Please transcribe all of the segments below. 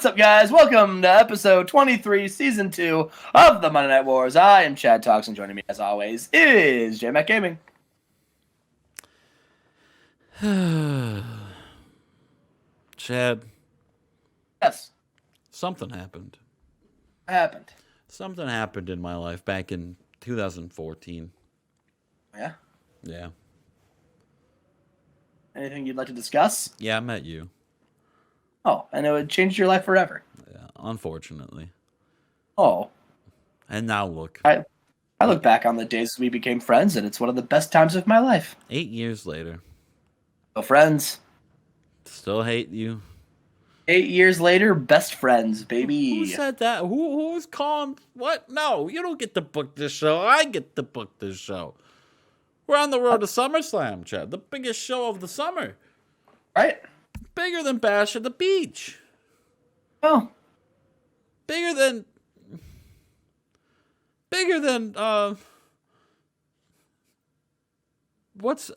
What's up, guys? Welcome to episode 23, season 2 of the Monday Night Wars. I am Chad Talks, and joining me, as always, is Jmack Gaming. Chad. Yes. Something happened. What happened? Something happened in my life back in 2014. Yeah? Yeah. Anything you'd like to discuss? Yeah, I met you. Oh, and it would change your life forever. Yeah, unfortunately. Oh. And now look. I look back on the days we became friends, and it's one of the best times of my life. 8 years later. So friends. Still hate you. 8 years later, best friends, baby. Who said that? Who's calling? What? No, you don't get to book this show. I get to book this show. We're on the road to SummerSlam, Chad. The biggest show of the summer. Right? Bigger than Bash at the Beach. Oh. Bigger than what's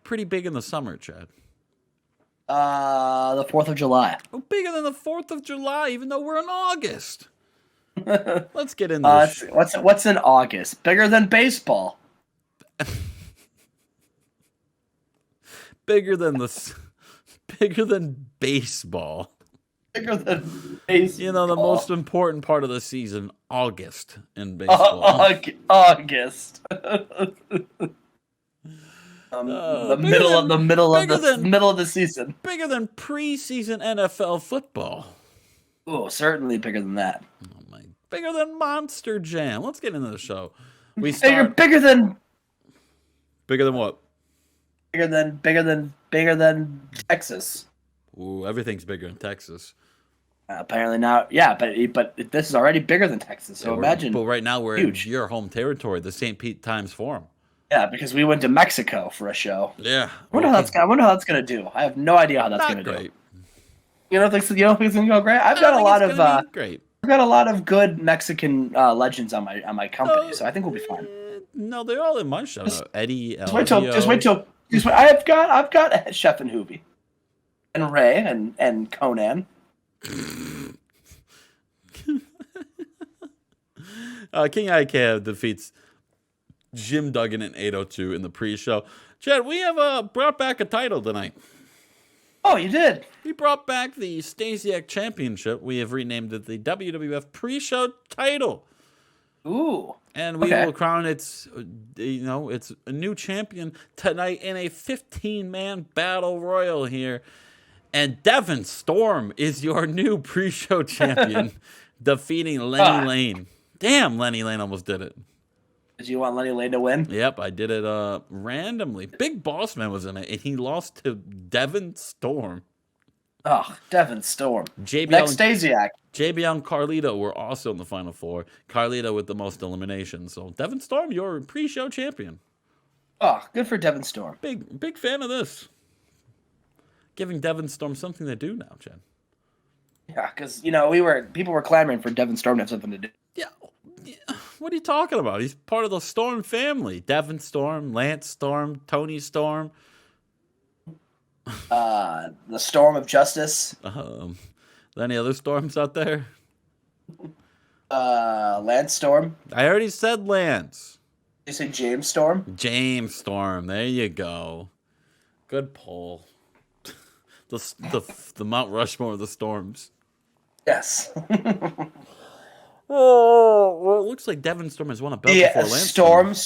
pretty big in the summer, Chad? The 4th of July. Well, bigger than the 4th of July, even though we're in August. Let's get into this. What's in August? Bigger than baseball. Bigger than baseball. Bigger than baseball. You know, the most important part of the season, August in baseball. August. The middle of the season. Bigger than preseason NFL football. Oh, certainly bigger than that. Oh my! Bigger than Monster Jam. Let's get into the show. Bigger than what? Bigger than Texas. Ooh, everything's bigger in Texas. Apparently not. Yeah, but this is already bigger than Texas. So imagine. But right now we're huge. in your home territory, the St. Pete Times Forum. Yeah, because we went to Mexico for a show. Yeah. I wonder how that's gonna do. I have no idea how that's gonna do. You don't think it's gonna go great? I've got a lot of great. I've got a lot of good Mexican legends on my company, so I think we'll be fine. No, they're all in my show. Eddie. Just wait till. I've got Chef and Hoobie, and Ray and Conan. King IK defeats Jim Duggan in 802 in the pre-show. Chad, we have brought back a title tonight. Oh, you did? We brought back the Stasiak Championship. We have renamed it the WWF pre-show title. Ooh. And we will crown it's a new champion tonight in a 15-man battle royal here. And Devin Storm is your new pre-show champion, defeating Lenny Lane. Damn, Lenny Lane almost did it. Did you want Lenny Lane to win? Yep, I did it randomly. Big Boss Man was in it, and he lost to Devin Storm. Oh, Devin Storm. Next Stasiak. JBL and Carlito were also in the Final Four. Carlito with the most eliminations. So, Devin Storm, your pre-show champion. Oh, good for Devin Storm. Big fan of this. Giving Devin Storm something to do now, Chad. Yeah, because, people were clamoring for Devin Storm to have something to do. Yeah. What are you talking about? He's part of the Storm family. Devin Storm, Lance Storm, Tony Storm. The Storm of Justice. Any other storms out there? Lance Storm. I already said Lance. Did you say James Storm? James Storm. There you go. Good pull. The Mount Rushmore of the Storms. Yes. Oh, well, it looks like Devin Storm has won a belt before Lance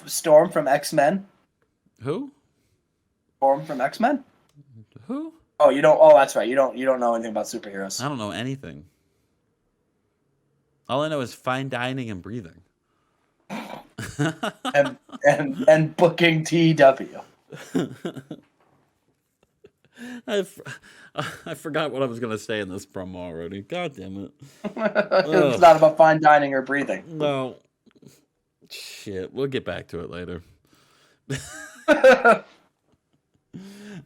Storm from X-Men. Who? Storm from X-Men? Who? Oh, you don't. Oh, that's right. You don't know anything about superheroes. I don't know anything. All I know is fine dining and breathing. and booking TW. I forgot what I was going to say in this promo already. God damn it. It's not about fine dining or breathing. No. Shit, we'll get back to it later.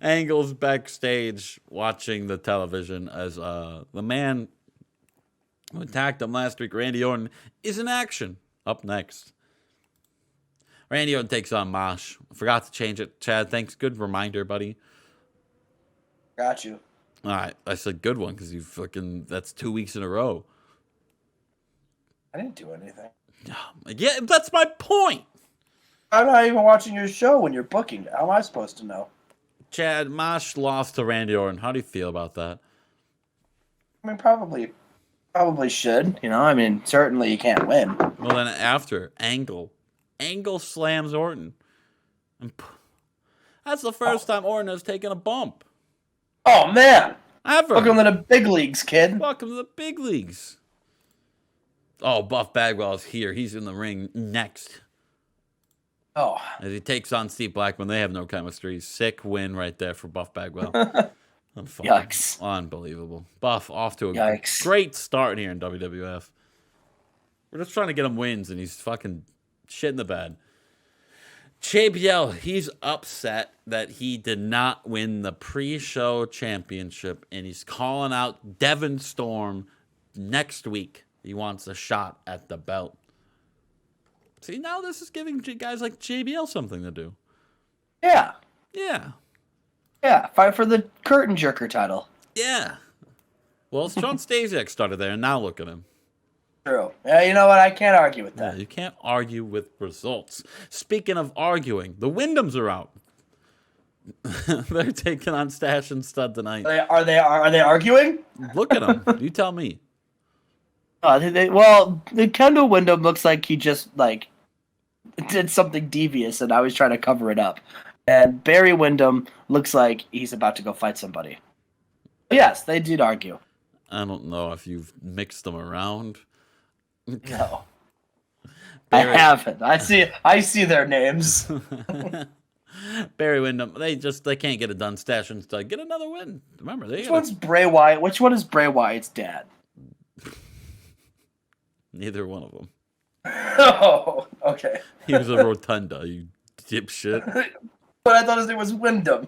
Angle's backstage watching the television as the man who attacked him last week, Randy Orton, is in action. Up next. Randy Orton takes on Mosh. Forgot to change it. Chad, thanks. Good reminder, buddy. Got you. All right, I said good one because that's 2 weeks in a row. I didn't do anything. Yeah, that's my point. I'm not even watching your show when you're booking. How am I supposed to know? Chad, Mosh lost to Randy Orton. How do you feel about that? I mean, probably should. I mean, certainly you can't win. Well, then after, Angle slams Orton. That's the first time Orton has taken a bump. Oh, man. Ever. Welcome to the big leagues, kid. Welcome to the big leagues. Oh, Buff Bagwell is here. He's in the ring next. Oh. As he takes on Steve Blackman. They have no chemistry. Sick win right there for Buff Bagwell. Yikes. Unbelievable. Buff off to a great start here in WWF. We're just trying to get him wins, and he's fucking shit in the bed. JBL, he's upset that he did not win the pre-show championship, and he's calling out Devon Storm next week. He wants a shot at the belt. See, now this is giving guys like JBL something to do. Yeah. Yeah. Yeah, fight for the curtain jerker title. Yeah. Well, John Stasiak started there, and now look at him. True. Yeah, you know what? I can't argue with that. Yeah, you can't argue with results. Speaking of arguing, the Wyndhams are out. They're taking on Stash and Stud tonight. Are they arguing? Look at them. You tell me. The Kendall Wyndham looks like he just did something devious, and I was trying to cover it up. And Barry Windham looks like he's about to go fight somebody. Yes, they did argue. I don't know if you've mixed them around. No, I haven't. I see their names. Barry Windham, they can't get it done. Stash and Stud, get another win. Remember, Which one's Bray Wyatt? Which one is Bray Wyatt's dad? Neither one of them. Oh, okay. He was a rotunda, you dipshit. But I thought his name was Wyndham.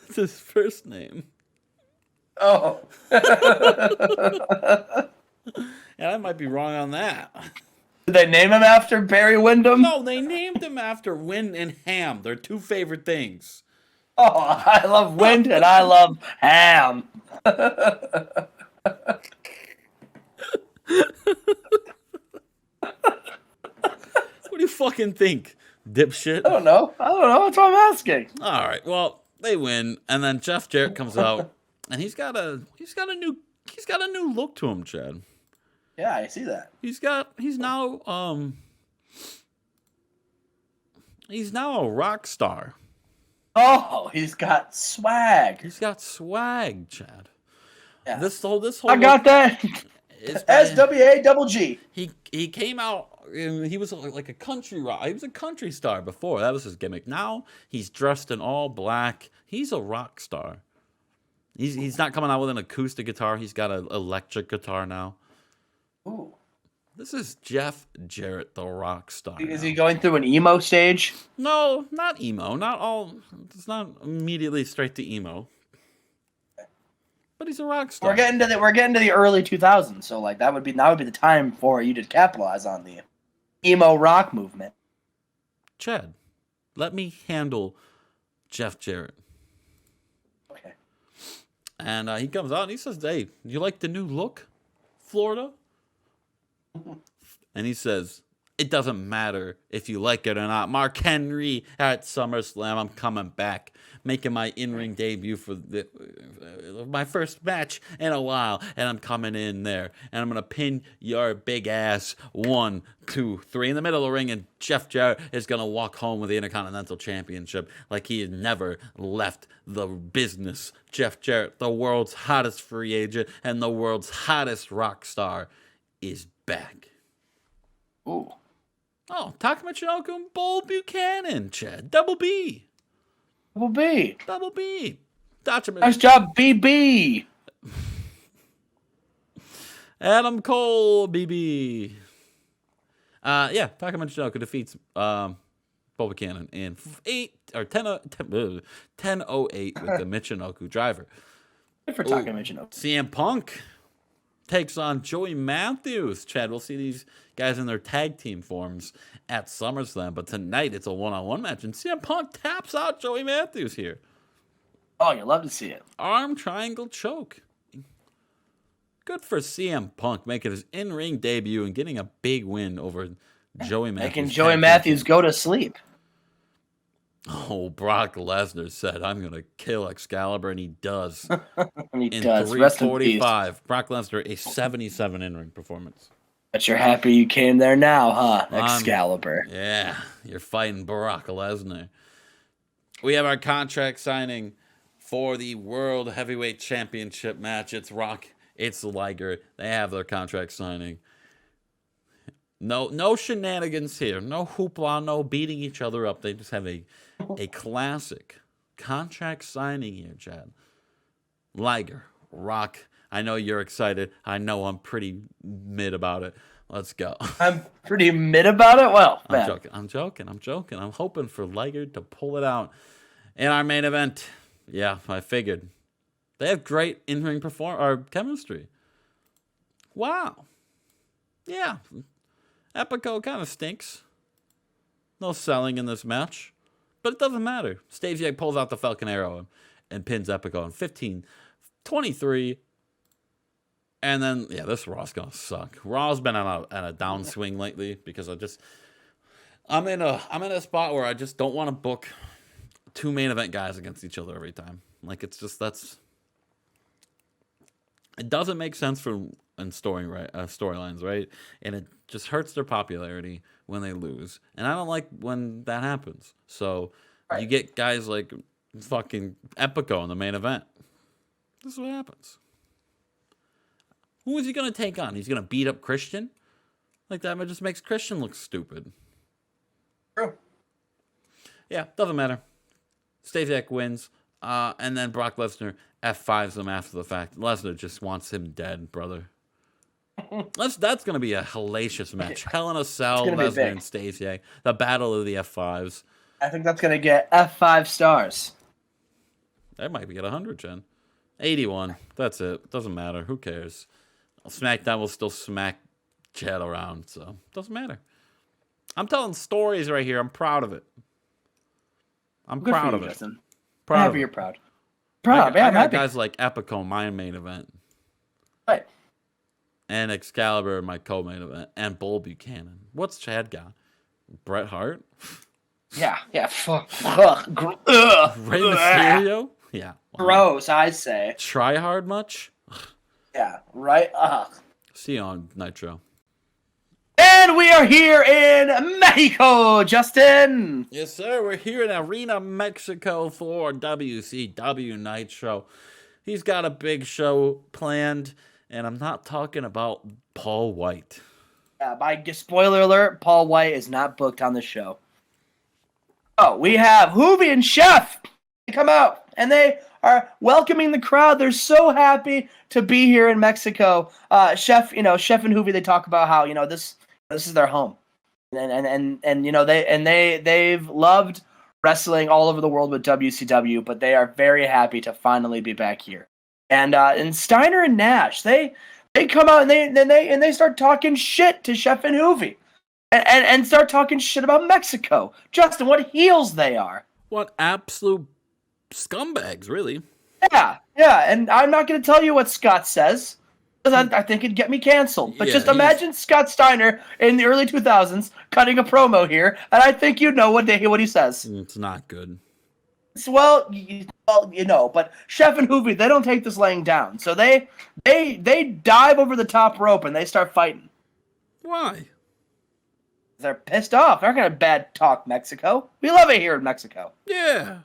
It's his first name. Oh. And I might be wrong on that. Did they name him after Barry Windham? No, they named him after wind and ham. They're two favorite things. Oh, I love wind and I love ham. What do you fucking think, dipshit? I don't know. That's what I'm asking. All right. Well, they win, and then Jeff Jarrett comes out, and he's got a new look to him, Chad. Yeah, I see that. He's now a rock star. Oh, he's got swag. He's got swag, Chad. Yeah. This whole I got that. SWA He came out. He was like a country rock. He was a country star before. That was his gimmick. Now he's dressed in all black. He's a rock star. He's not coming out with an acoustic guitar. He's got an electric guitar now. Ooh. This is Jeff Jarrett, the rock star. Is he going through an emo stage? No, not emo. Not all. It's not immediately straight to emo. But he's a rock star. We're getting to the early 2000s, so that would be the time for you to capitalize on the emo rock movement. Chad, let me handle Jeff Jarrett. Okay. And he comes out and he says, "Hey, you like the new look, Florida?" And he says, "It doesn't matter if you like it or not. Mark Henry at SummerSlam. I'm coming back, making my in-ring debut for my first match in a while, and I'm coming in there, and I'm gonna pin your big ass 1, 2, 3 in the middle of the ring, and Jeff Jarrett is gonna walk home with the Intercontinental Championship like he had never left the business. Jeff Jarrett, the world's hottest free agent and the world's hottest rock star, is back." Ooh. Oh, Taka Michinoku and Bull Buchanan, Chad. Double B. Double B. Double B. Gotcha. Nice job, BB. Adam Cole, BB. Yeah, Taka Michinoku defeats Bull Buchanan in 10:08 with the Michinoku driver. Good for Taka Michinoku. CM Punk takes on Joey Matthews. Chad, we'll see these guys in their tag team forms at SummerSlam, but tonight it's a one-on-one match, and CM Punk taps out Joey Matthews here. Oh, you love to see it. Arm triangle choke. Good for CM Punk making his in-ring debut and getting a big win over Joey Matthews. Making Joey Matthews go to sleep. Oh, Brock Lesnar said, I'm going to kill Excalibur, and he does. And he in does. Rest in peace. 3:45. Brock Lesnar, a 77 in-ring performance. But you're happy you came there now, huh, Excalibur? Yeah, you're fighting Brock Lesnar. We have our contract signing for the World Heavyweight Championship match. It's Rock, it's Liger. They have their contract signing. No shenanigans here. No hoopla, no beating each other up. They just have a classic contract signing here, Chad. Liger, Rock. I know you're excited. I know I'm pretty mid about it. Let's go. I'm pretty mid about it? Well, I'm joking. I'm hoping for Liger to pull it out. In our main event, yeah, I figured. They have great in-ring chemistry. Wow. Yeah. Epico kind of stinks. No selling in this match. But it doesn't matter. Stasiak pulls out the Falcon Arrow and pins Epico in 15-23. And then, yeah, this Raw's going to suck. Raw's been on a downswing lately because I'm in a spot where I just don't want to book two main event guys against each other every time. Like, it's just, it doesn't make sense in storylines, right? And it just hurts their popularity when they lose. And I don't like when that happens. So you get guys like fucking Epico in the main event. This is what happens. Who is he going to take on? He's going to beat up Christian? Like that just makes Christian look stupid. True. Yeah, doesn't matter. Stasiak wins. And then Brock Lesnar F5s him after the fact. Lesnar just wants him dead, brother. That's going to be a hellacious match. Hell in a Cell, Lesnar and Stasiak. The battle of the F5s. I think that's going to get F5 stars. That might be at 100, Jen. 81. That's it. Doesn't matter. Who cares? SmackDown will still smack Chad around, so doesn't matter. I'm telling stories right here. I'm proud of it. I'm Good proud for of you, it. Justin. Proud I'm of happy it. you're proud. Proud, I man. got guys like Epico, my main event. Right. And Excalibur, my co-main event. And Bull Buchanan. What's Chad got? Bret Hart? Yeah. Fuck. Rey Mysterio? Yeah. Gross, I say. Try hard much? Yeah, right? See you on Nitro. And we are here in Mexico, Justin. Yes, sir. We're here in Arena, Mexico for WCW Nitro. He's got a big show planned, and I'm not talking about Paul White. By spoiler alert, Paul White is not booked on the show. Oh, we have Hoovy and Chef. They come out, and they are welcoming the crowd. They're so happy to be here in Mexico. Chef and Hoovy, they talk about how, this is their home. And they've loved wrestling all over the world with WCW, but they are very happy to finally be back here. And Steiner and Nash, they come out and they start talking shit to Chef and Hoovy. And start talking shit about Mexico. Justin, what heels they are. What absolute scumbags, really. Yeah, and I'm not going to tell you what Scott says, because I think it'd get me canceled. But just imagine Scott Steiner in the early 2000s cutting a promo here, and I think you know what he says. It's not good. Well, but Chef and Hoovy, they don't take this laying down. So they dive over the top rope, and they start fighting. Why? They're pissed off. They're not going to bad talk Mexico. We love it here in Mexico. Yeah.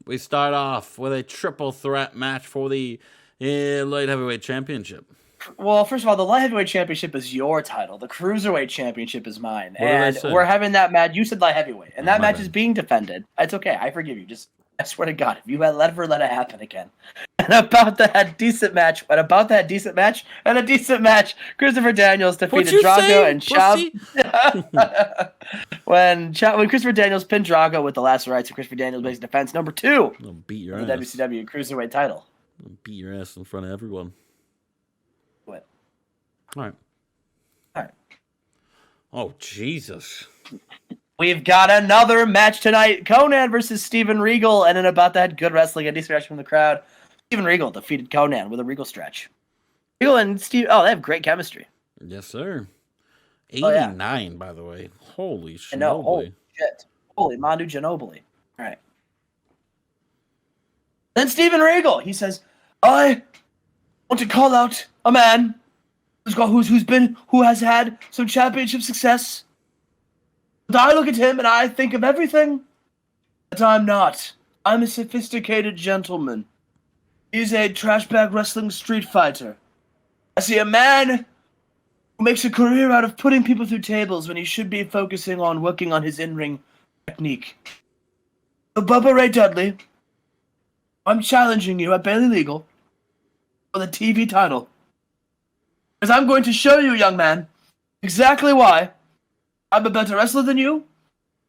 We start off with a triple threat match for the light heavyweight championship. Well, first of all, the light heavyweight championship is your title. The cruiserweight championship is mine. What did I and say? We're having that match. You said light heavyweight, and that my match bad. is being defended. It's okay. I forgive you. I swear to God, if you had ever let it happen again. And about that decent match, Christopher Daniels defeated Drago and Chavo. when Christopher Daniels pinned Drago with the last rights of Christopher Daniels makes defense number 2 I'll beat your for the ass. WCW cruiserweight title. I'll beat your ass in front of everyone. All right. All right. Oh, Jesus. We've got another match tonight. Conan versus Steven Regal. And then about that, good wrestling, a decent reaction from the crowd. Steven Regal defeated Conan with a Regal stretch. Regal and Steve, they have great chemistry. Yes, sir. Oh, yeah. 89, by the way. Holy shit. I know. Holy shit. Holy Manu Ginobili. All right. Then Steven Regal, he says, I want to call out a man who has had some championship success. But I look at him and I think of everything that I'm not. I'm a sophisticated gentleman. He's a trash bag wrestling street fighter. I see a man who makes a career out of putting people through tables when he should be focusing on working on his in-ring technique. So Bubba Ray Dudley, I'm challenging you at Bailey Legal for the TV title. Because I'm going to show you, young man, exactly why I'm a better wrestler than you,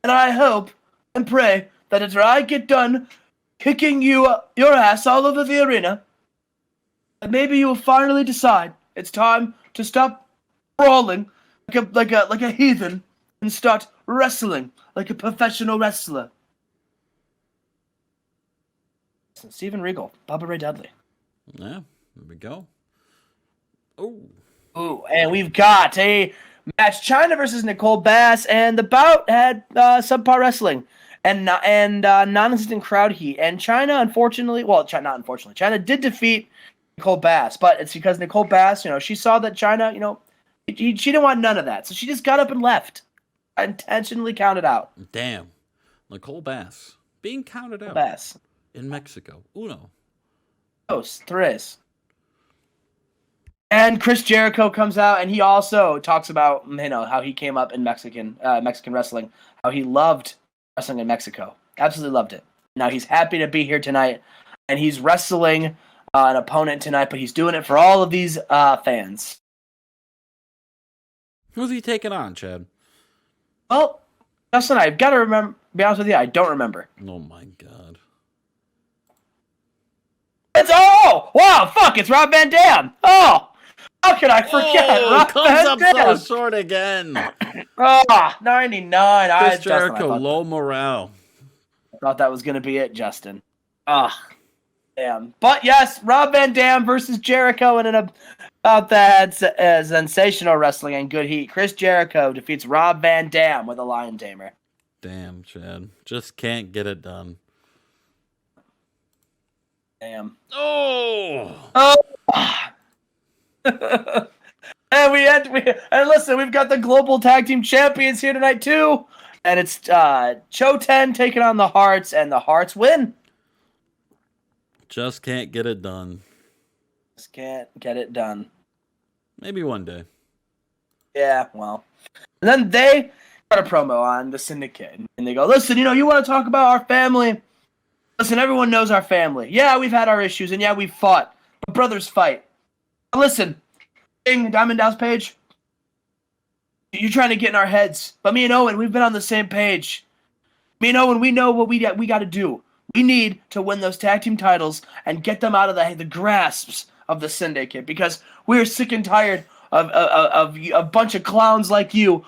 and I hope and pray that after I get done kicking your ass all over the arena, that maybe you will finally decide it's time to stop brawling like a heathen and start wrestling like a professional wrestler. Steven Regal, Bubba Ray Dudley. Yeah, there we go. Oh. Ooh, and we've got a match: China versus Nicole Bass, and the bout had subpar wrestling and non-existent crowd heat. And China, unfortunately, not unfortunately, China did defeat Nicole Bass, but it's because Nicole Bass, she saw that China, she didn't want none of that, so she just got up and left. Intentionally counted out. Damn, Nicole Bass being counted out. Bass in Mexico. Uno. Dos, tres. And Chris Jericho comes out, and he also talks about how he came up in Mexican wrestling, how he loved wrestling in Mexico, absolutely loved it. Now he's happy to be here tonight, and he's wrestling an opponent tonight, but he's doing it for all of these fans. Who's he taking on, Chad? Well, Justin, I've got to be honest with you, I don't remember. Oh my god. It's Rob Van Dam. Oh. How could I forget? Oh, comes up so short again. 99. Chris Jericho, low morale. I thought that was going to be it, Justin. Damn. But yes, Rob Van Dam versus Jericho in about that sensational wrestling and good heat. Chris Jericho defeats Rob Van Dam with a Lion Tamer. Damn, Chad. Just can't get it done. Damn. Oh! And listen, we've got the Global Tag Team Champions here tonight too, and it's Cho-Ten taking on the Hearts, and the Hearts win. Just can't get it done. Just can't get it done. Maybe one day. Yeah, well. And then they got a promo on the Syndicate, and they go, listen, you want to talk about our family? Listen, everyone knows our family. Yeah, we've had our issues, and yeah, we've fought, but brothers fight. Listen, Diamond Dallas Page, you're trying to get in our heads. But me and Owen, we've been on the same page. Me and Owen, we know what we got to do. We need to win those tag team titles and get them out of the grasps of the Syndicate, because we're sick and tired of a bunch of clowns like you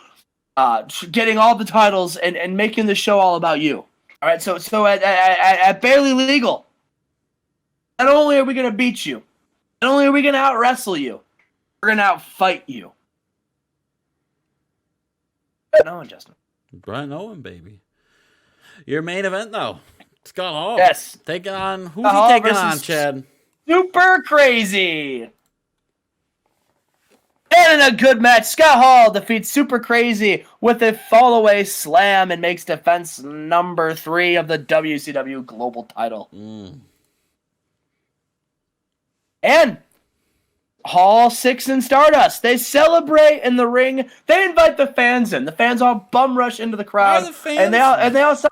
getting all the titles and making the show all about you. All right, so at Barely Legal, not only are we going to beat you, not only are we going to out-wrestle you, we're going to out-fight you. Brian Owen, Justin. Brian Owen, baby. Your main event, though. Scott Hall. Yes. Taking on... Who's he taking on, Chad? Super Crazy. And in a good match, Scott Hall defeats Super Crazy with a fall-away slam and makes defense number 3 of the WCW Global title. And Hall 6 and Stardust, they celebrate in the ring. They invite the fans in. The fans all bum rush into the crowd, and they all celebrate.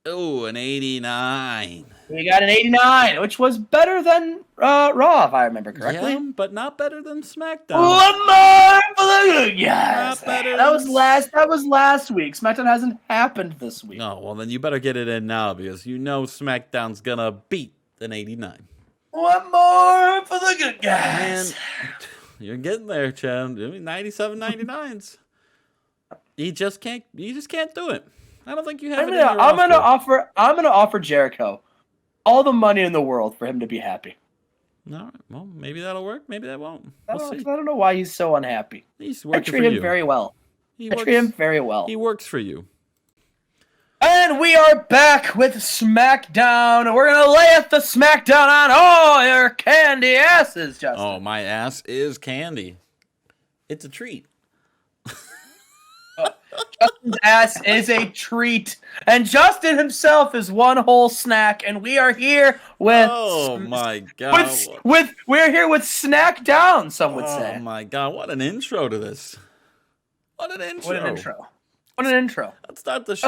Oh, an 89. We got an 89, which was better than Raw, if I remember correctly. Yeah, but not better than SmackDown. Lamar, yes, not better. That was last week. SmackDown hasn't happened this week. No, well then you better get it in now, because SmackDown's gonna beat an 89. One more for the good Man, guys. you're getting there, Chad. I mean, 97, 99s. You just can't do it. I don't think you have it in your roster. I'm gonna offer Jericho all the money in the world for him to be happy. All right. Well, maybe that'll work. Maybe that won't. I We'll see. don't know why he's so unhappy. He's I working treat for him you. very well. He I treat him very well. He works for you. And we are back with SmackDown. We're gonna lay the SmackDown on all your candy asses, Justin. Oh, my ass is candy. It's a treat. Justin's ass is a treat, and Justin himself is one whole snack. And we are here with Oh my god! we're here with Snack Down. Some would say. Oh my god! What an intro to this! What an intro! Let's start the show.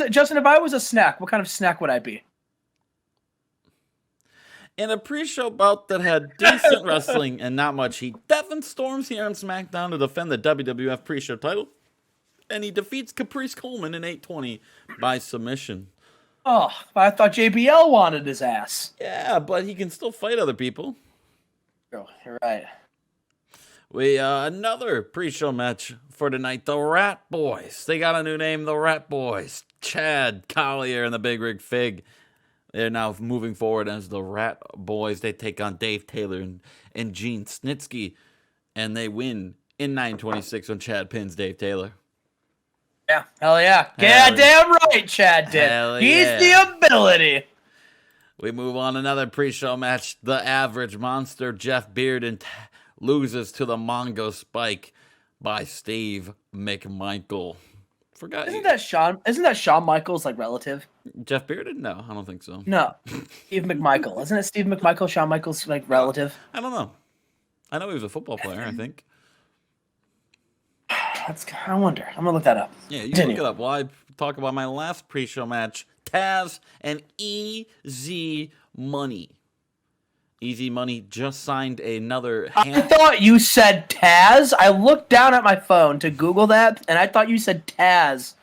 Justin, if I was a snack, what kind of snack would I be? In a pre-show bout that had decent wrestling and not much heat, Devin storms here on SmackDown to defend the WWF pre-show title, and he defeats Caprice Coleman in 820 by submission. Oh, I thought JBL wanted his ass. Yeah, but he can still fight other people. Oh, you're right. We another pre-show match for tonight. The Rat Boys. They got a new name, the Rat Boys. Chad Collier and the Big Rig Fig. They're now moving forward as the Rat Boys. They take on Dave Taylor and Gene Snitsky, and they win in 9:26 when Chad pins Dave Taylor. Yeah, hell yeah. Goddamn right, Chad did. He's the ability. We move on another pre-show match. The Average Monster, Jeff Bearden, loses to the Mongo Spike by Steve McMichael. Isn't that Shawn Michaels like relative? Jeff Bearden? No, I don't think so. No, Steve McMichael. Isn't it Steve McMichael, Shawn Michaels like relative? I don't know. I know he was a football player, I think. I wonder. I'm gonna look that up. Yeah, you can look it up while I talk about my last pre-show match, Taz and Easy Money. Easy Money just signed another I thought you said Taz. I looked down at my phone to Google that, and I thought you said Taz.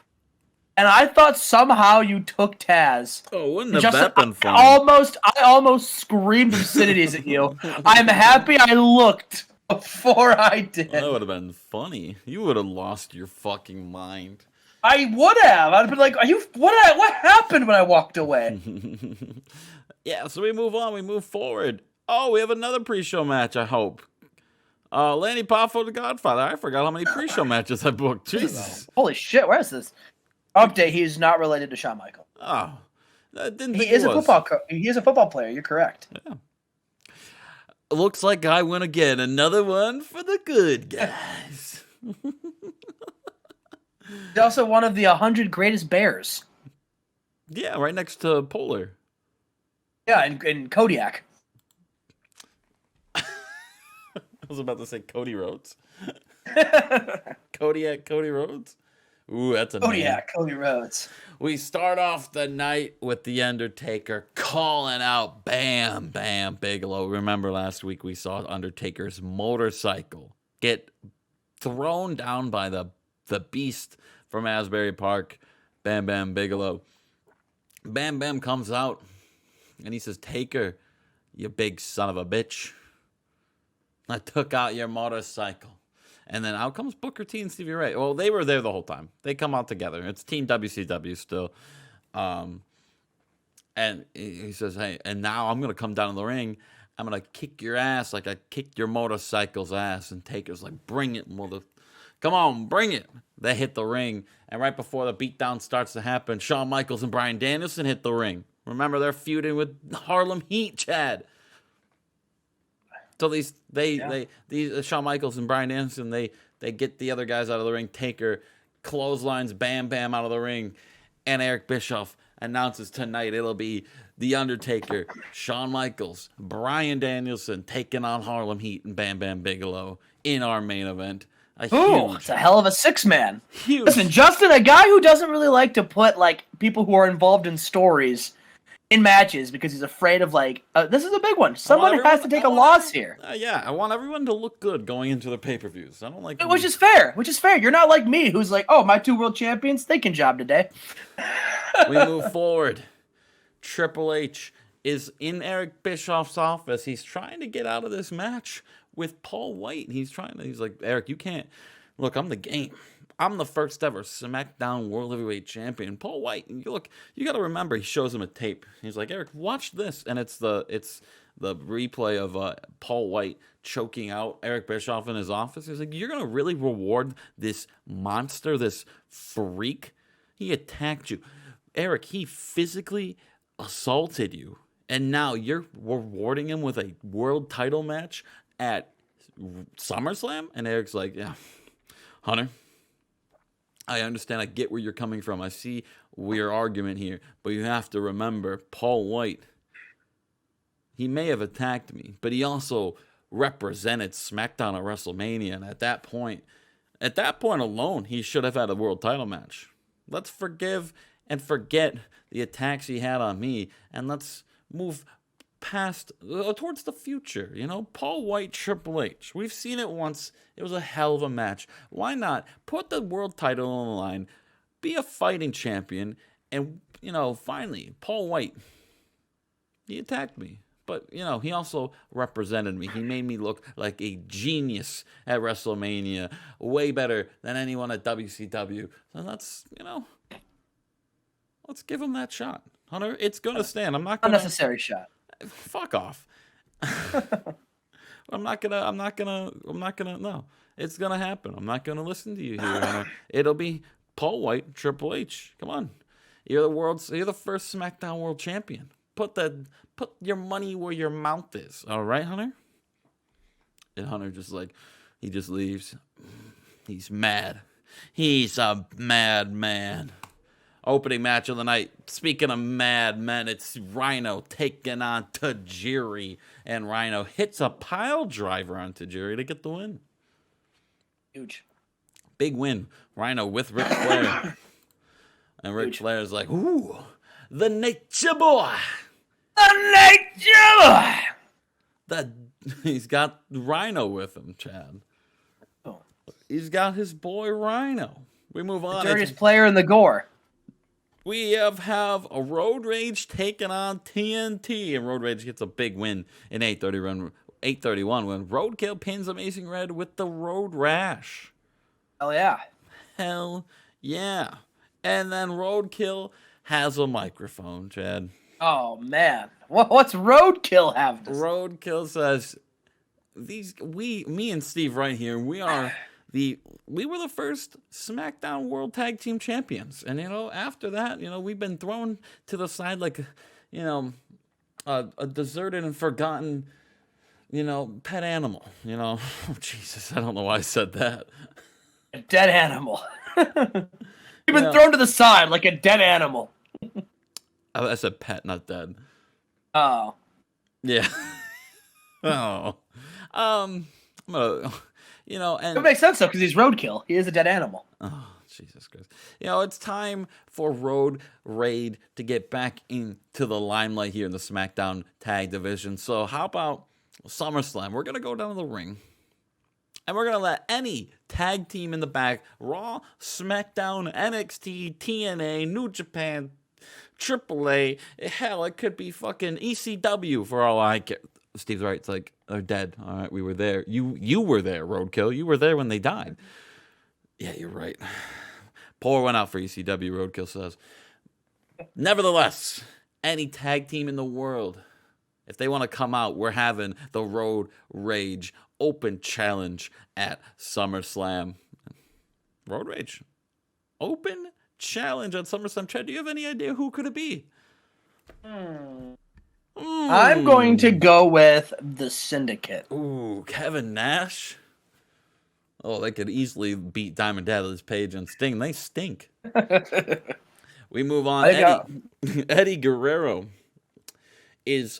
And I thought somehow you took Taz. Oh, wouldn't have that been fun? I almost screamed obscenities at you. I'm happy I looked before I did. Well, that would have been funny. You would have lost your fucking mind. I would have. I'd been like, what happened when I walked away? Yeah, so we move on. We move forward. Oh, we have another pre-show match, I hope. Lanny Poffo, the Godfather. I forgot how many pre-show matches I booked. Jesus. Holy shit, where is this? Update, he's not related to Shawn Michaels. Oh. I didn't think he is a football player, you're correct. Yeah. Looks like I win again. Another one for the good guys. He's also one of the 100 greatest bears. Yeah, right next to Polar. Yeah, in Kodiak. I was about to say Cody Rhodes. Cody Rhodes? Ooh, that's a name. Cody Rhodes. We start off the night with The Undertaker calling out Bam Bam Bigelow. Remember last week we saw Undertaker's motorcycle get thrown down by the beast from Asbury Park, Bam Bam Bigelow. Bam Bam comes out and he says, Taker, you big son of a bitch. I took out your motorcycle. And then out comes Booker T and Stevie Ray. Well, they were there the whole time. They come out together. It's Team WCW still. And he says, hey, and now I'm going to come down in the ring. I'm going to kick your ass like I kicked your motorcycle's ass. And Taker's like, bring it, mother. Come on, bring it. They hit the ring. And right before the beatdown starts to happen, Shawn Michaels and Bryan Danielson hit the ring. Remember, they're feuding with Harlem Heat, Chad. So these Shawn Michaels and Bryan Danielson, they get the other guys out of the ring. Taker clotheslines Bam Bam out of the ring, and Eric Bischoff announces tonight it'll be The Undertaker, Shawn Michaels, Bryan Danielson taking on Harlem Heat and Bam Bam Bigelow in our main event. It's a hell of a six-man. Huge. Listen, Justin, a guy who doesn't really like to put like people who are involved in stories in matches because he's afraid of this is a big one. Someone has to take a loss here. Yeah, I want everyone to look good going into the pay-per-views. I don't like which is fair. You're not like me, who's like, oh, my two world champions, they can job today. We move forward. Triple H is in Eric Bischoff's office. He's trying to get out of this match with Paul White. He's like, Eric, you can't. Look, I'm the game. I'm the first ever SmackDown World Heavyweight Champion. Paul White, you got to remember, he shows him a tape. He's like, Eric, watch this. And it's the replay of Paul White choking out Eric Bischoff in his office. He's like, you're going to really reward this monster, this freak? He attacked you. Eric, he physically assaulted you. And now you're rewarding him with a world title match at SummerSlam? And Eric's like, yeah, Hunter, I understand. I get where you're coming from. I see your argument here. But you have to remember, Paul White, he may have attacked me, but he also represented SmackDown at WrestleMania. And at that point alone, he should have had a world title match. Let's forgive and forget the attacks he had on me, and let's move past towards the future. You know, Paul White, Triple H. We've seen it once. It was a hell of a match. Why not put the world title on the line, be a fighting champion, and, you know, finally, Paul White, he attacked me. But, you know, he also represented me. He made me look like a genius at WrestleMania, way better than anyone at WCW. So let's give him that shot. Hunter, it's going to stand. I'm not going to... Unnecessary shot. Fuck off. I'm not gonna, no. It's going to happen. I'm not going to listen to you here, Hunter. It'll be Paul White, Triple H. Come on. You're the first SmackDown World Champion. Put your money where your mouth is. All right, Hunter? And Hunter he just leaves. He's mad. He's a mad man. Opening match of the night. Speaking of mad men, it's Rhino taking on Tajiri. And Rhino hits a pile driver on Tajiri to get the win. Huge. Big Big win. Rhino with Ric Flair. And Ric Flair's like, ooh, the Nature Boy. The Nature Boy. He's got Rhino with him, Chad. Oh. He's got his boy Rhino. We move on. The dirtiest player in the gore. We have a Road Rage taking on TNT, and Road Rage gets a big win in 831 when Roadkill pins Amazing Red with the Road Rash. Hell yeah. Hell yeah. And then Roadkill has a microphone, Chad. Oh, man. What's Roadkill have to say? Roadkill says, me and Steve right here, we were the first SmackDown World Tag Team Champions. And, you know, after that, you know, we've been thrown to the side like, you know, a deserted and forgotten, you know, pet animal. You know, oh, Jesus, I don't know why I said that. A dead animal. You've been thrown to the side like a dead animal. I said pet, not dead. Oh. Yeah. Oh. I'm gonna, you know, and It makes sense though, because he's Roadkill. He is a dead animal. oh, Jesus Christ. You know, it's time for Road Raid to get back into the limelight here in the SmackDown Tag Division. So how about SummerSlam? We're gonna go down to the ring. And we're going to let any tag team in the back, Raw, SmackDown, NXT, TNA, New Japan, AAA, hell, it could be fucking ECW for all I care. Steve's right. It's like, they're dead. All right, we were there. You were there, Roadkill. You were there when they died. Yeah, you're right. Pour one out for ECW, Roadkill says. Nevertheless, any tag team in the world, if they want to come out, we're having the Road Rage Open Challenge at SummerSlam. Road Rage Open Challenge at SummerSlam. Chad, do you have any idea who could it be? I'm going to go with the Syndicate. Ooh, Kevin Nash. Oh, they could easily beat Diamond Dallas Page and Sting. They stink. We move on. Eddie Guerrero is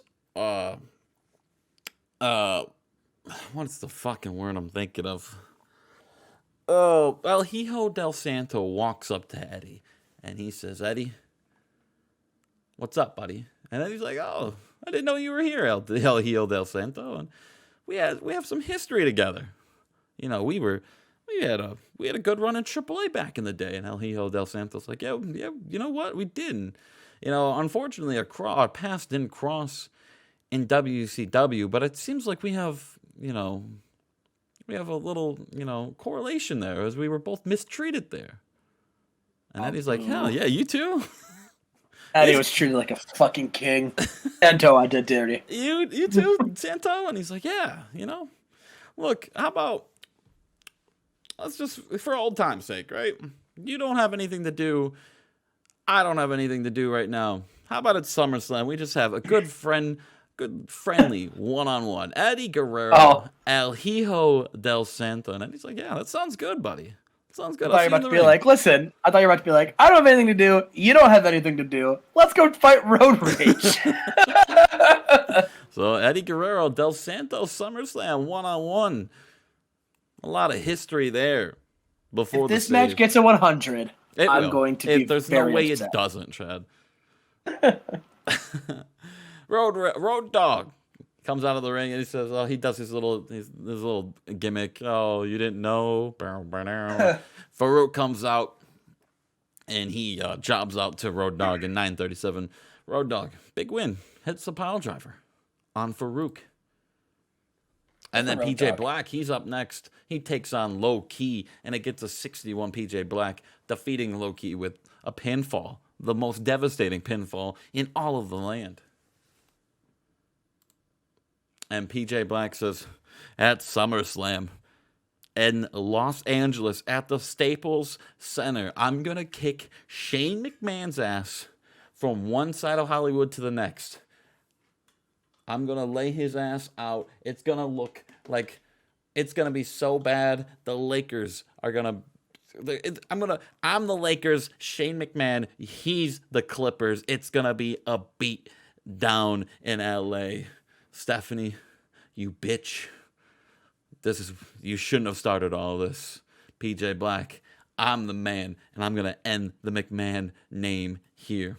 what's the fucking word I'm thinking of? Oh, well, Hijo del Santo walks up to Eddie and he says, Eddie, what's up, buddy? And Eddie's like, oh, I didn't know you were here, El Hijo del Santo. And we have some history together. You know, we were we had a good run in AAA back in the day. And El Hijo del Santos like, yeah, you know what? We didn't. You know, unfortunately, our paths didn't cross in WCW, but it seems like we have a little, correlation there, as we were both mistreated there. And Eddie's like, hell yeah, you too? Eddie was treated like a fucking king. Santo, I did dirty. You too, Santo? And he's like, yeah, look, how about, let's just, for old time's sake, right? You don't have anything to do. I don't have anything to do right now. How about at SummerSlam, we just have a good friendly one-on-one. Eddie Guerrero, El Hijo del Santo. And Eddie's like, yeah, that sounds good, buddy. That sounds good. I thought you were about to be like, listen, I thought you were about to be like, I don't have anything to do. You don't have anything to do. Let's go fight Road Rage. So Eddie Guerrero, Del Santo, SummerSlam, one-on-one. A lot of history there. Before if this match gets a 100, I'm going to be there's very no way upset. It doesn't, Chad. Road Dogg comes out of the ring and he says, "Oh, he does his little gimmick. Oh, you didn't know." Farouk comes out and he jobs out to Road Dogg in 9:37. Road Dogg, big win, hits the pile driver on Farouk. And then PJ Black, he's up next. He takes on Low Key, and it gets a 61 PJ Black, defeating Low Key with a pinfall, the most devastating pinfall in all of the land. And PJ Black says, at SummerSlam in Los Angeles at the Staples Center, I'm going to kick Shane McMahon's ass from one side of Hollywood to the next. I'm going to lay his ass out. It's going to look like it's going to be so bad. The Lakers are going to... I'm the Lakers. Shane McMahon, he's the Clippers. It's going to be a beat down in LA. Stephanie, you bitch. You shouldn't have started all this. PJ Black, I'm the man, and I'm going to end the McMahon name here.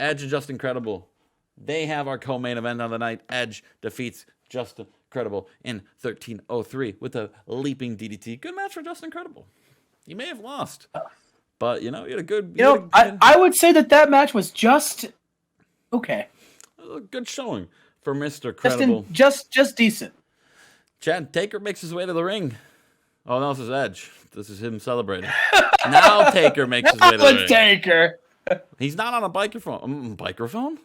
Edge and Just Incredible. They have our co-main event on the night. Edge defeats Justin Credible in 13:03 with a leaping DDT. Good match for Justin Credible. He may have lost, but he had a good. I would say that match was just okay. A good showing for Mr. Credible. Just decent. Chad Taker makes his way to the ring. Oh no, this is Edge. This is him celebrating. Now Taker makes his way to the ring. Taker. He's not on a microphone. Microphone?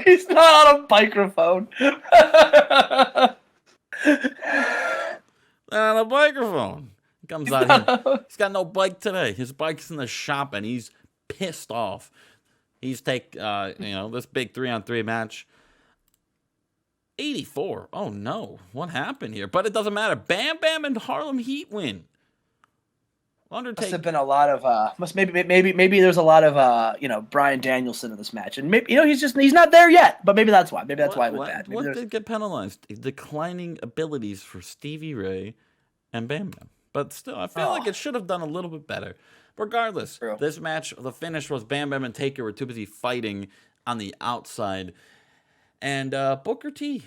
He's not on a microphone. Not on a microphone. He comes out here. He's got no bike today. His bike's in the shop, and he's pissed off. He's this big 3-on-3 match. 84. Oh no, what happened here? But it doesn't matter. Bam Bam and Harlem Heat win. Undertaker. Must have been a lot of maybe there's a lot of Bryan Danielson in this match, and maybe he's not there yet, but maybe that's why. Maybe that's why it went bad. What did get penalized? Declining abilities for Stevie Ray and Bam Bam. But still, I feel like it should have done a little bit better. Regardless, this match, the finish was Bam Bam and Taker were too busy fighting on the outside, and Booker T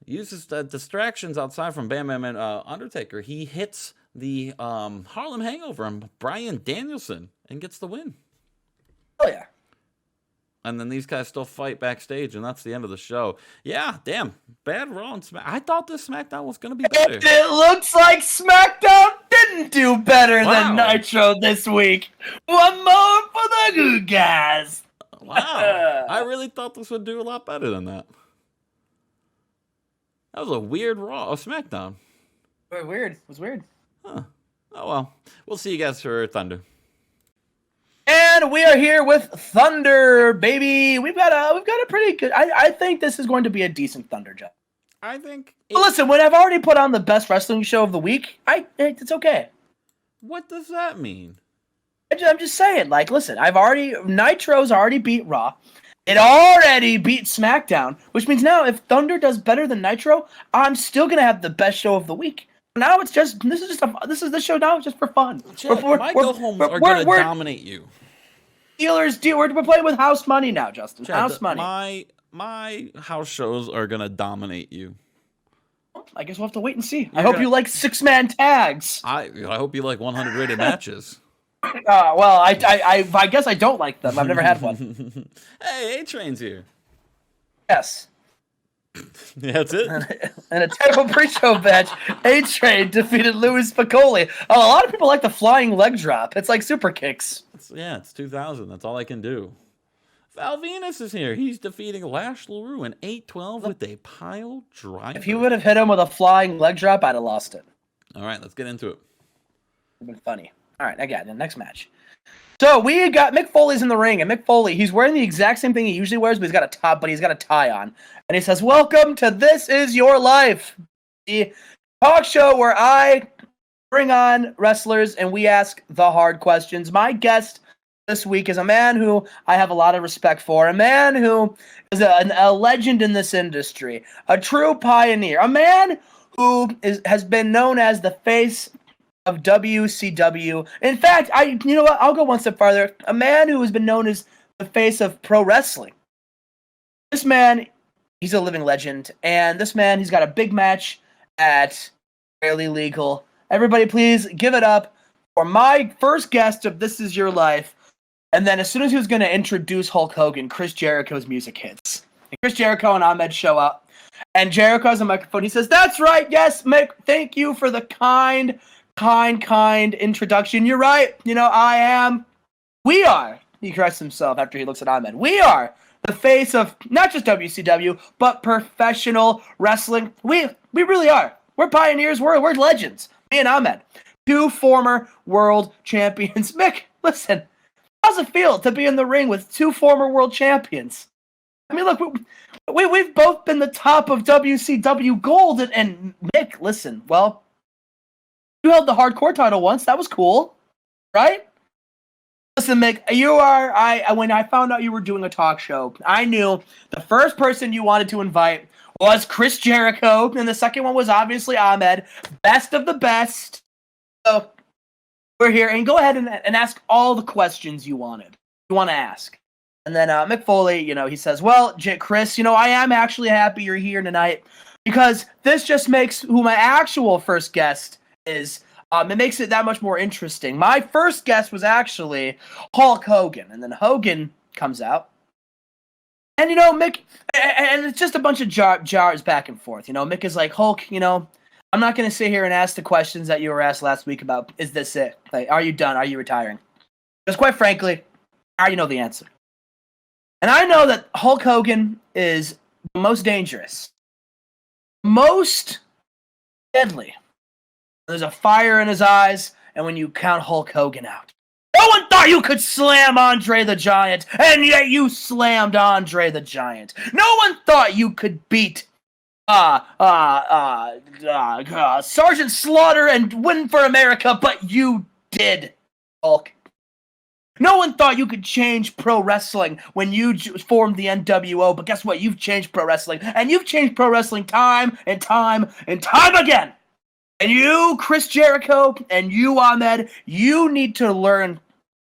uses the distractions outside from Bam Bam and Undertaker. He hits the Harlem Hangover on Bryan Danielson and gets the win. Oh yeah. And then these guys still fight backstage, and that's the end of the show. Yeah, damn. Bad Raw and SmackDown. I thought this SmackDown was going to be better. It looks like SmackDown didn't do better than Nitro this week. One more for the good guys. Wow. I really thought this would do a lot better than that. That was a weird Raw or SmackDown. Weird. It was weird. Huh. Oh, well. We'll see you guys for Thunder. And we are here with Thunder, baby. We've got a pretty good... I think this is going to be a decent Thunder job. I think... Listen, when I've already put on the best wrestling show of the week, it's okay. What does that mean? I'm just saying, listen, Nitro's already beat Raw. It already beat SmackDown, which means now if Thunder does better than Nitro, I'm still going to have the best show of the week. Now this is the show now just for fun. My go-homes are going to dominate you. We're playing with house money now, Justin. Chad, house money. My house shows are going to dominate you. I guess we'll have to wait and see. I hope you like 6-man tags. I hope you like 100 rated matches. Well, I guess I don't like them. I've never had one. Hey, A-Train's here. Yes. Yeah, that's it. In a terrible pre-show match, A-Train defeated Louis Piccoli. Oh, a lot of people like the flying leg drop. It's like super kicks. It's 2000. That's all I can do. Val Venus is here. He's defeating Lash LaRue in 8-12 with a pile driver. If he would have hit him with a flying leg drop, I'd have lost it. All right, let's get into it. It would have been funny. All right, I got it. The next match. So we got Mick Foley's in the ring, and Mick Foley, he's wearing the exact same thing he usually wears, but he's got a tie on. And he says, "Welcome to This Is Your Life, the talk show where I bring on wrestlers and we ask the hard questions." My guest this week is a man who I have a lot of respect for, a man who is a legend in this industry, a true pioneer, a man who has been known as the face of WCW. In fact, you know what? I'll go one step farther. A man who has been known as the face of pro wrestling. This man, he's a living legend, and this man, he's got a big match at Barely Legal. Everybody, please give it up for my first guest of This Is Your Life. And then as soon as he was going to introduce Hulk Hogan, Chris Jericho's music hits. And Chris Jericho and Ahmed show up, and Jericho has a microphone. He says, "That's right, yes, Mick, thank you for the kind introduction. You're right. We are," he corrects himself after he looks at Ahmed, "we are the face of not just WCW, but professional wrestling. We really are. We're pioneers. We're legends. Me and Ahmed, 2 former world champions." Mick, listen, how's it feel to be in the ring with 2 former world champions? I mean, look, we've both been the top of WCW Gold, and Mick, listen, well, you held the hardcore title once. That was cool, right? Listen, Mick, when I found out you were doing a talk show, I knew the first person you wanted to invite was Chris Jericho, and the second one was obviously Ahmed, best of the best. So we're here, and go ahead and ask all the questions you want to ask. And then Mick Foley, he says, "Well, Chris, I am actually happy you're here tonight because this just makes who my actual first guest is. It makes it that much more interesting. My first guest was actually Hulk Hogan," and then Hogan comes out, and Mick, and it's just a bunch of jars back and forth. Mick is like, "Hulk, I'm not going to sit here and ask the questions that you were asked last week about, is this it? Like, are you done? Are you retiring?" Because quite frankly, I already know the answer. And I know that Hulk Hogan is the most dangerous, most deadly. There's a fire in his eyes, and when you count Hulk Hogan out. No one thought you could slam Andre the Giant, and yet you slammed Andre the Giant. No one thought you could beat Sergeant Slaughter and win for America, but you did, Hulk. No one thought you could change pro wrestling when you formed the NWO, but guess what? You've changed pro wrestling, and you've changed pro wrestling time and time and time again. And you, Chris Jericho, and you, Ahmed, you need to learn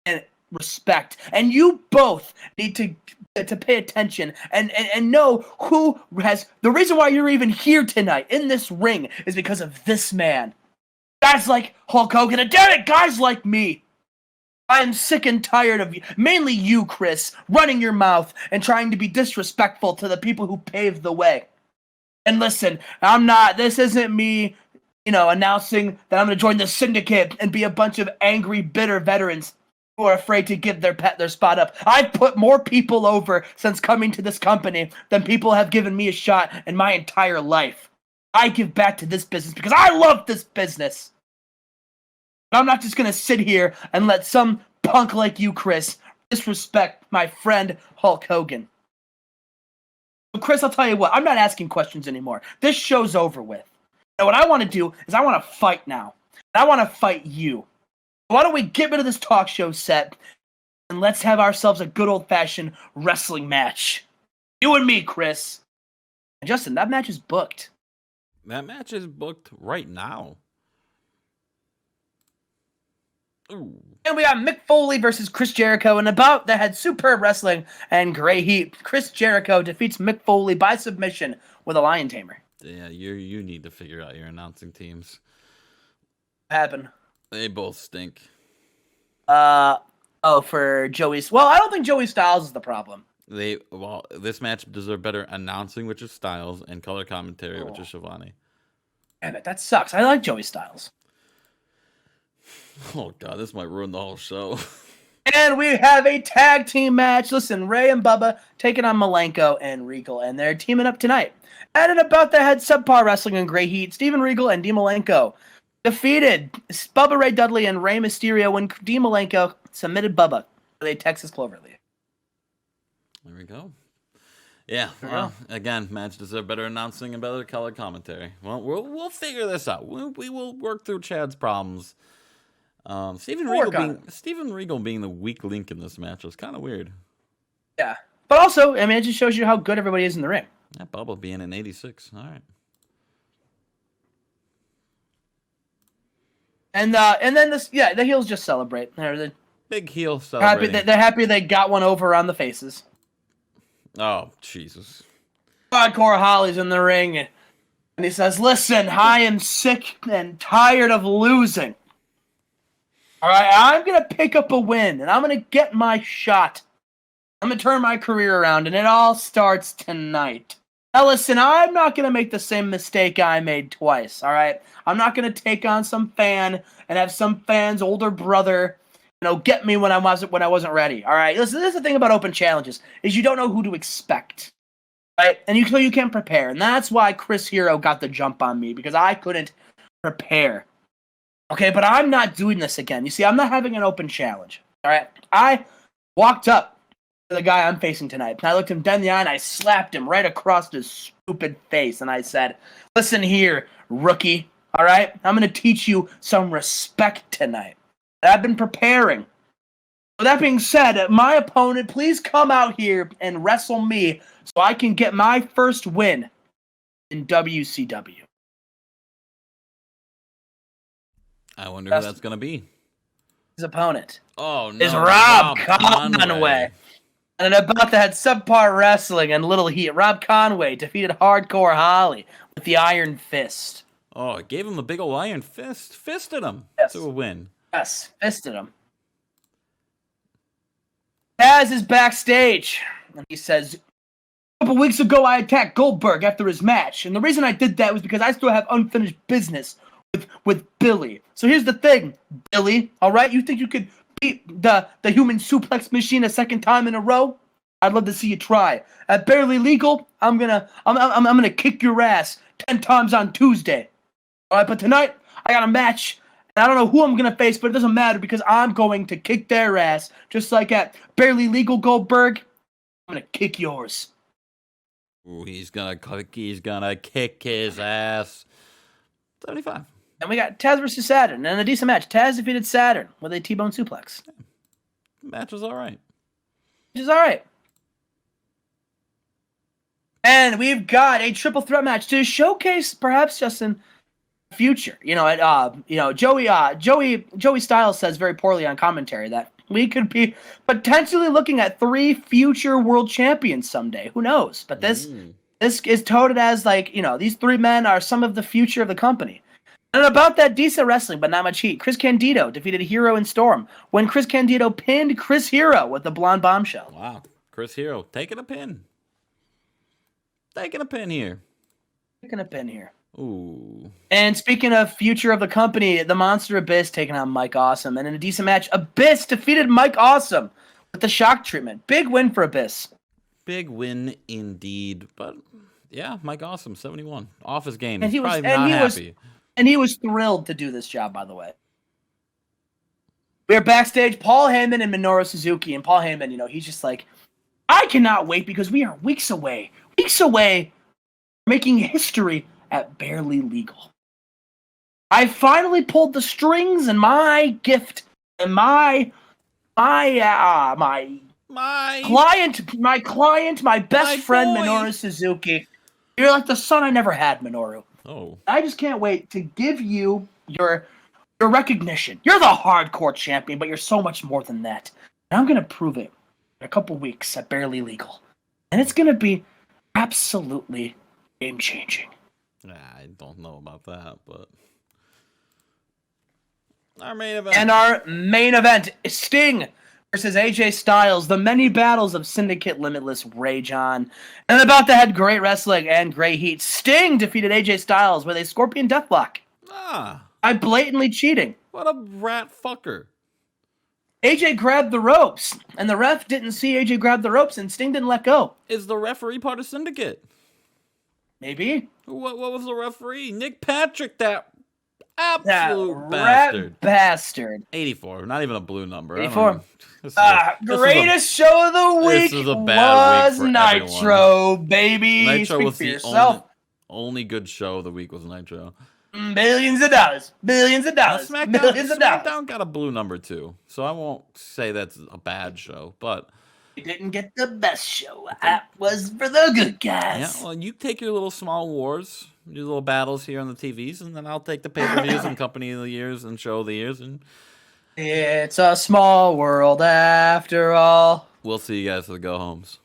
and respect, and you both need to pay attention and know who has the reason why you're even here tonight in this ring is because of this man. Guys like Hulk Hogan, and damn it, guys like me. I'm sick and tired of you, mainly you, Chris, running your mouth and trying to be disrespectful to the people who paved the way. And listen, this isn't me, announcing that I'm going to join the syndicate and be a bunch of angry, bitter veterans who are afraid to give their spot up. I've put more people over since coming to this company than people have given me a shot in my entire life. I give back to this business because I love this business. I'm not just going to sit here and let some punk like you, Chris, disrespect my friend Hulk Hogan. So, Chris, I'll tell you what, I'm not asking questions anymore. This show's over with. Now, what I want to do is I want to fight now. I want to fight you. Why don't we get rid of this talk show set and let's have ourselves a good old-fashioned wrestling match. You and me, Chris. And Justin, that match is booked. That match is booked right now. Ooh. And we got Mick Foley versus Chris Jericho in a bout that had superb wrestling and great heat. Chris Jericho defeats Mick Foley by submission with a lion tamer. Yeah, you need to figure out your announcing teams. What happened? They both stink. For Joey's. Well, I don't think Joey Styles is the problem. This match deserved better announcing, which is Styles, and color commentary, which is Shivani. Damn it, that sucks. I like Joey Styles. Oh god, this might ruin the whole show. And we have a tag team match. Listen, Ray and Bubba taking on Malenko and Regal, and they're teaming up tonight. And in about the head subpar wrestling in Gray Heat, Steven Regal and Dean Malenko defeated Bubba Ray Dudley and Rey Mysterio when Dean Malenko submitted Bubba with a Texas Cloverleaf. There we go. Yeah, again, match deserved better announcing and better color commentary. Well, we'll figure this out. We will work through Chad's problems. Steven Regal being the weak link in this match was kind of weird. Yeah, but also, I mean, it just shows you how good everybody is in the ring. Yeah, Bubba being an 86. All right. And then the heels just celebrate. They're big heel celebrating. They're happy they got one over on the faces. Oh, Jesus. Hardcore Holly's in the ring, and he says, "Listen, I am sick and tired of losing. All right, I'm going to pick up a win, and I'm going to get my shot. I'm going to turn my career around, and it all starts tonight. Now, listen, I'm not going to make the same mistake I made twice, all right? I'm not going to take on some fan and have some fan's older brother, get me when I wasn't ready, all right? Listen, this is the thing about open challenges, is you don't know who to expect, right? And you can't prepare, and that's why Chris Hero got the jump on me, because I couldn't prepare. Okay, but I'm not doing this again. You see, I'm not having an open challenge, all right? I walked up to the guy I'm facing tonight, and I looked him dead in the eye, and I slapped him right across his stupid face, and I said, "Listen here, rookie, all right? I'm going to teach you some respect tonight. And I've been preparing. With that being said, my opponent, please come out here and wrestle me so I can get my first win in WCW." I wonder who that's going to be. His opponent. Oh, no. Is Rob Conway. And about that subpar wrestling and Little Heat, Rob Conway defeated Hardcore Holly with the Iron Fist. Oh, it gave him a big ol' iron fist. Fisted him to a win. Yes, fisted him. Taz is backstage, and he says, "A couple weeks ago, I attacked Goldberg after his match, and the reason I did that was because I still have unfinished business with Billy. So here's the thing, Billy, all right? You think you could beat the human suplex machine a second time in a row? I'd love to see you try. At Barely Legal, I'm gonna kick your ass 10 times on Tuesday. All right, but tonight I got a match, and I don't know who I'm gonna face, but it doesn't matter because I'm going to kick their ass, just like at Barely Legal Goldberg. I'm gonna kick yours." Ooh, he's gonna kick his ass. 75. And we got Taz versus Saturn, and a decent match. Taz defeated Saturn with a T-bone suplex. Yeah. Match was all right. And we've got a triple threat match to showcase, perhaps, Justin, future. Joey Styles says very poorly on commentary that we could be potentially looking at 3 future world champions someday. Who knows? But this is touted as these 3 men are some of the future of the company. And about that decent wrestling, but not much heat, Chris Candido defeated Hero and Storm when Chris Candido pinned Chris Hero with the blonde bombshell. Wow. Chris Hero taking a pin. Taking a pin here. Ooh. And speaking of future of the company, the Monster Abyss taking on Mike Awesome. And in a decent match, Abyss defeated Mike Awesome with the shock treatment. Big win for Abyss. Big win indeed. But, yeah, Mike Awesome, 71. Off his game. And He's probably not happy. And he was thrilled to do this job, by the way. We are backstage, Paul Heyman and Minoru Suzuki. And Paul Heyman, he's just like, "I cannot wait because we are weeks away from making history at Barely Legal. I finally pulled the strings, and my gift and my client, my best friend, Minoru Suzuki. You're like the son I never had, Minoru. Oh. I just can't wait to give you your recognition. You're the hardcore champion, but you're so much more than that. And I'm going to prove it in a couple weeks at Barely Legal. And it's going to be absolutely game-changing." I don't know about that, but our main event. And our main event is Sting versus AJ Styles, the many battles of Syndicate Limitless rage on. And about to head great wrestling and great heat. Sting defeated AJ Styles with a Scorpion Deathlock. By blatantly cheating. What a rat fucker. AJ grabbed the ropes, and the ref didn't see AJ grab the ropes, and Sting didn't let go. Is the referee part of Syndicate? Maybe. What was the referee? Nick Patrick, that absolute bastard. Bastard. 84, not even a blue number. 84. Greatest show of the week this was a bad week for Nitro, everyone. baby. Nitro Speak was for the yourself. only good show of the week was Nitro. Billions of dollars. Billions of dollars. Millions of dollars. SmackDown got a blue number too, so I won't say that's a bad show, but we didn't get the best show. That was for the good guys. Yeah, well, you take your little small wars, your little battles here on the TVs, and then I'll take the pay-per-views and Company of the Years and Show of the Years, and it's a small world after all. We'll see you guys for the go-homes.